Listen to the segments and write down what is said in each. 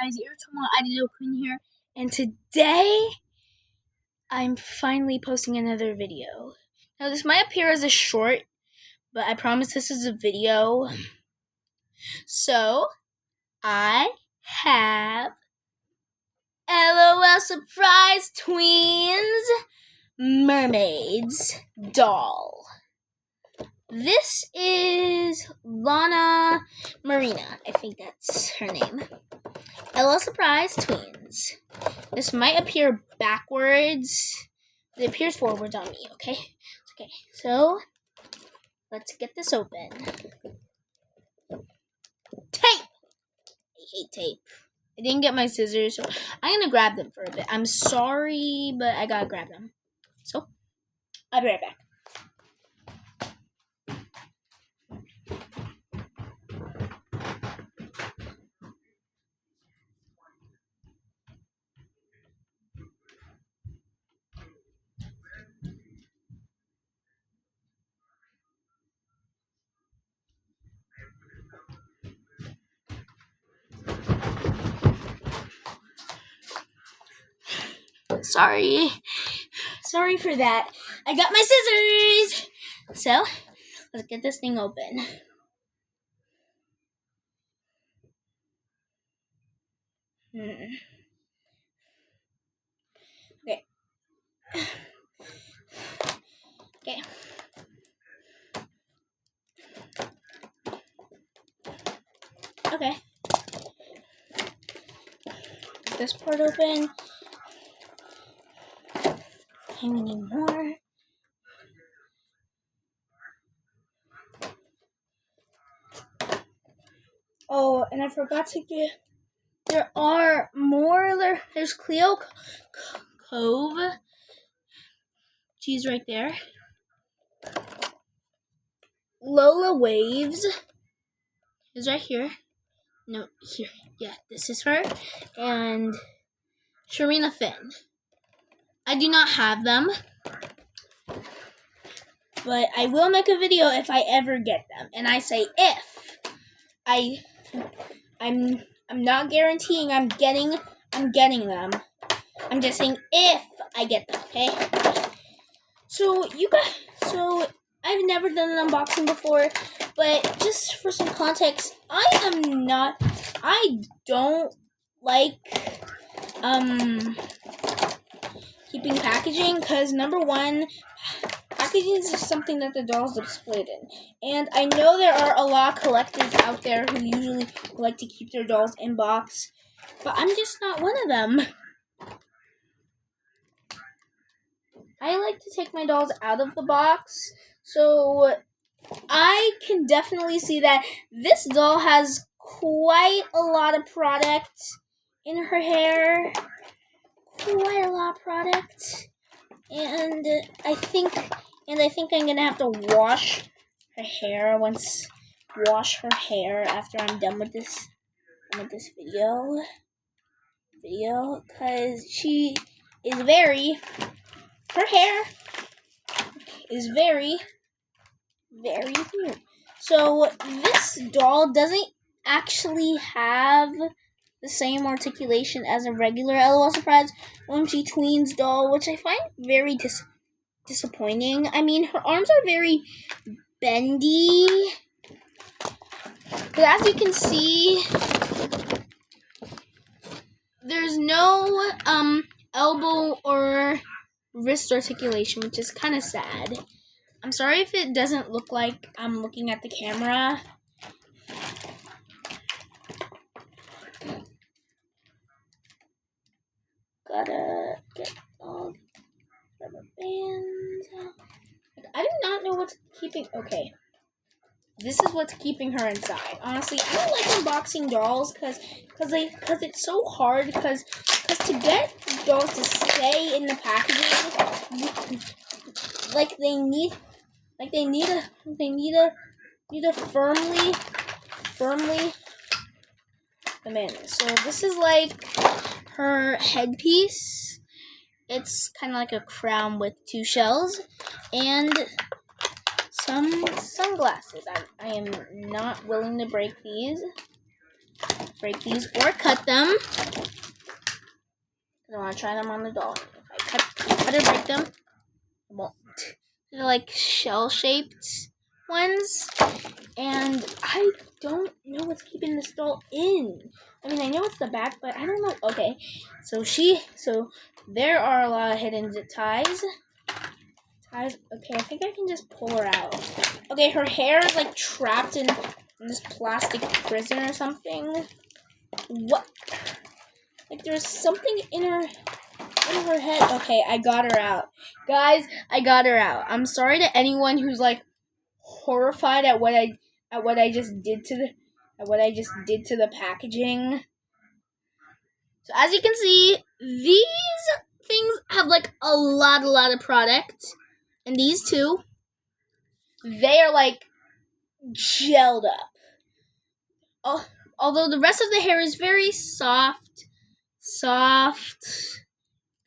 guys, I did Queen here, and today I'm finally posting another video. Now this might appear as a short, but I promise this is a video. So I have LOL Surprise Tweens Mermaids doll. This is Lana Marina. I think that's her name. LOL Surprise Tweens. This might appear backwards. It appears forwards on me, okay? Okay, so let's get this open. Tape! I hate tape. I didn't get my scissors, so I'm gonna grab them for a bit. I'm sorry, but I gotta grab them. So, I'll be right back. Sorry for that. I got my scissors! So, let's get this thing open. Okay. Okay. Okay. Get this part open. Okay, we need more. Oh, and I forgot to get. There are more. There's Cleo Cove. She's right there. Lola Waves is right here. No, here. Yeah, this is her. And Sharina Finn. I do not have them, but I will make a video if I ever get them. And I say if. I'm not guaranteeing I'm getting them. I'm just saying if I get them, okay? So I've never done an unboxing before, but just for some context, I don't like keeping packaging because number one, packaging is just something that the dolls are displayed in. And I know there are a lot of collectors out there who usually like to keep their dolls in box, but I'm just not one of them. I like to take my dolls out of the box, so I can definitely see that this doll has quite a lot of product in her hair. Quite a lot of product. And I think I'm gonna have to wash her hair after I'm done with this video, because her hair is very, very new. So this doll doesn't actually have the same articulation as a regular LOL Surprise OMG Tweens doll, which I find very disappointing. I mean, her arms are very bendy, but as you can see, there's no elbow or wrist articulation, which is kind of sad. I'm sorry if it doesn't look like I'm looking at the camera. Gotta get all the rubber bands out. I do not know what's keeping. Okay, this is what's keeping her inside. Honestly, I don't like unboxing dolls because it's so hard. Because to get dolls to stay in the packaging, they need a firmly come in. So this is like her headpiece. It's kind of like a crown with two shells and some sunglasses. I am not willing to break these. break these or cut them. I want to try them on the doll. If I cut or break them, I won't. They're like shell-shaped ones. And I don't know what's keeping this doll in. I mean, I know it's the back, but I don't know. Okay, so there are a lot of hidden zip ties. Okay, I think I can just pull her out. Okay, her hair is like trapped in this plastic prison or something. What? Like there's something in her head. Okay, I got her out. Guys, I got her out. I'm sorry to anyone who's like horrified at what I just did to the packaging. So as you can see, these things have like a lot of product. And these two, they are like gelled up. Although the rest of the hair is very soft,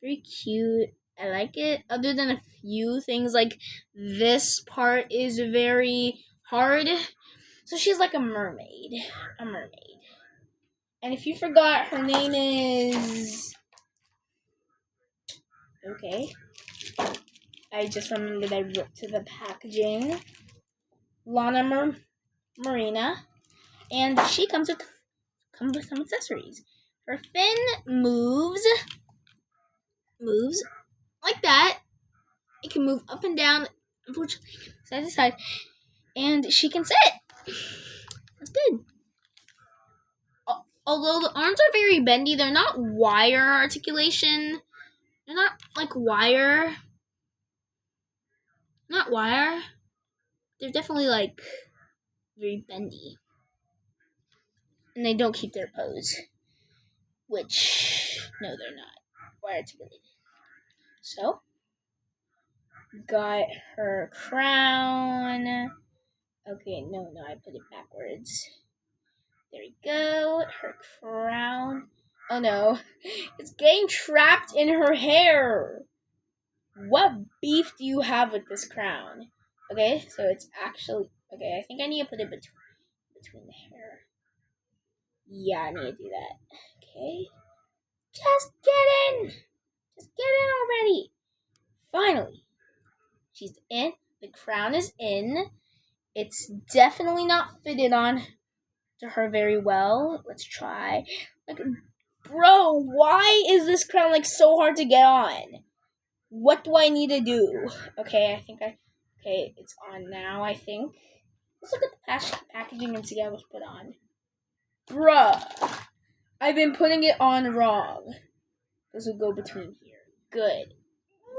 very cute. I like it. Other than a few things, like this part is very hard. So she's like a mermaid. And if you forgot, her name is... Okay. I just remembered I wrote to the packaging. Lana Marina. And she comes with some accessories. Her fin moves like that. It can move up and down, unfortunately, side to side. And she can sit. That's good. Although the arms are very bendy, they're not wire articulation. They're not like wire. Not wire. They're definitely like very bendy. And they don't keep their pose. Which, no, they're not wire articulated. So, got her crown. Okay, no, I put it backwards. There we go. Her crown. Oh no, it's getting trapped in her hair. What beef do you have with this crown? Okay, so it's actually... Okay, I think I need to put it between the hair. Yeah, I need to do that. Okay. Just get in! Just get in already! Finally. She's in. The crown is in. It's definitely not fitted on to her very well. Let's try. Like, bro, why is this crown like so hard to get on? What do I need to do? Okay, okay, it's on now, I think. Let's look at the packaging and see how it was put on. Bruh, I've been putting it on wrong. This will go between here. Good.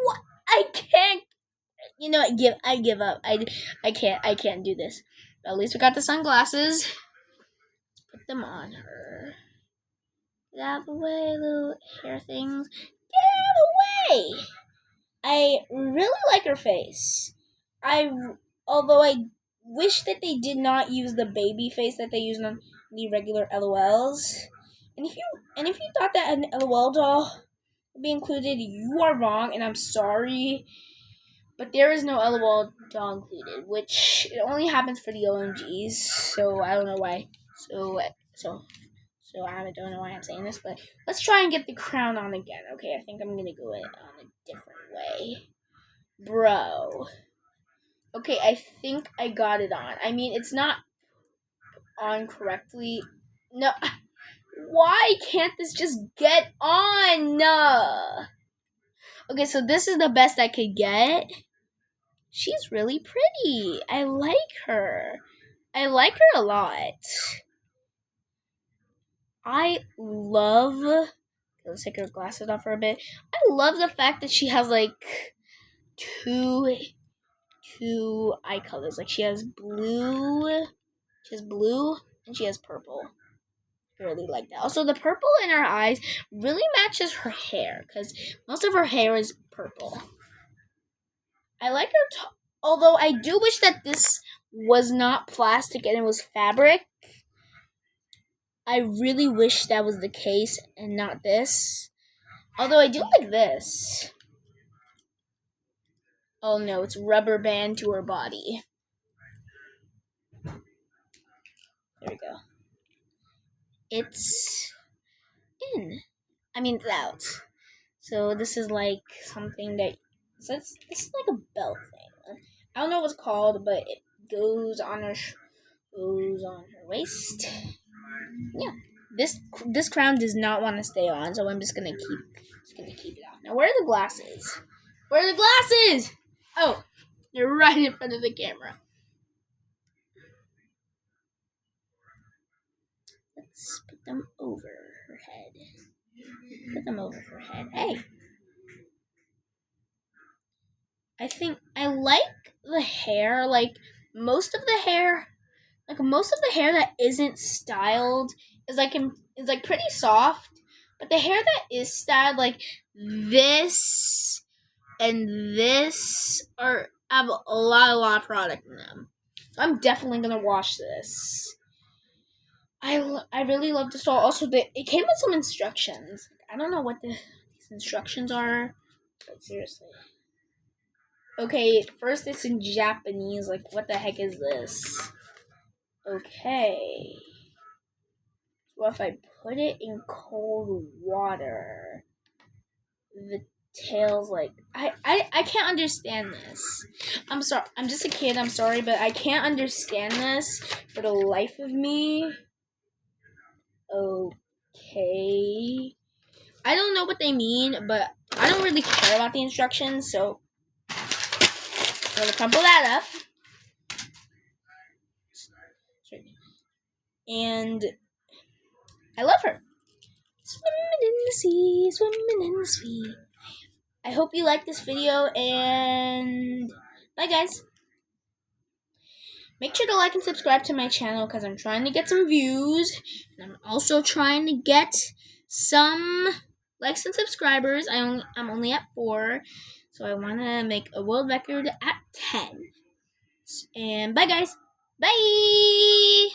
What? I can't. You know, I give up. I can't do this. But at least we got the sunglasses. Put them on her. Get out of the way, little hair things. Get out of the way! I really like her face. Although I wish that they did not use the baby face that they use on the regular LOLs. And if you thought that an LOL doll would be included, you are wrong, and I'm sorry. But there is no LOL doll included, which it only happens for the OMGs. So I don't know why. So I don't know why I'm saying this, but let's try and get the crown on again. Okay, I think I'm gonna go it on a different way. Bro. Okay, I think I got it on. I mean, it's not on correctly. No. Why can't this just get on? Okay, so this is the best I could get. She's really pretty. I like her. I like her a lot. I love... Let's take her glasses off for a bit. I love the fact that she has like two eye colors. Like she has blue and she has purple. I really like that. Also, the purple in her eyes really matches her hair because most of her hair is purple. I like her, although I do wish that this was not plastic and it was fabric. I really wish that was the case and not this. Although I do like this. Oh no, it's rubber band to her body. There we go. it's in. I mean, it's out. So this is like something that this is like a belt thing. I don't know what's called, but it goes on her waist. Yeah. This crown does not want to stay on, so I'm just gonna keep it off. Now, where are the glasses? Where are the glasses? Oh, they're right in front of the camera. Let's put them over her head. Put them over her head. Hey. I think I like the hair. Like most of the hair that isn't styled is like pretty soft. But the hair that is styled, like this and this, have a lot of product in them. So I'm definitely gonna wash this. I really love this doll. Also, it came with some instructions. I don't know what these instructions are, but seriously. Okay, first it's in Japanese. Like, what the heck is this? Okay. Well, if I put it in cold water, the tail's like I can't understand this. I'm sorry. I'm just a kid. I'm sorry, but I can't understand this for the life of me. Okay. I don't know what they mean, but I don't really care about the instructions, so I'm gonna crumple that up. And I love her. Swimming in the sea, swimming in the sea. I hope you like this video, and bye, guys. Make sure to like and subscribe to my channel because I'm trying to get some views. And I'm also trying to get some likes and subscribers. I'm only at 4. So I want to make a world record at 10. And bye, guys. Bye!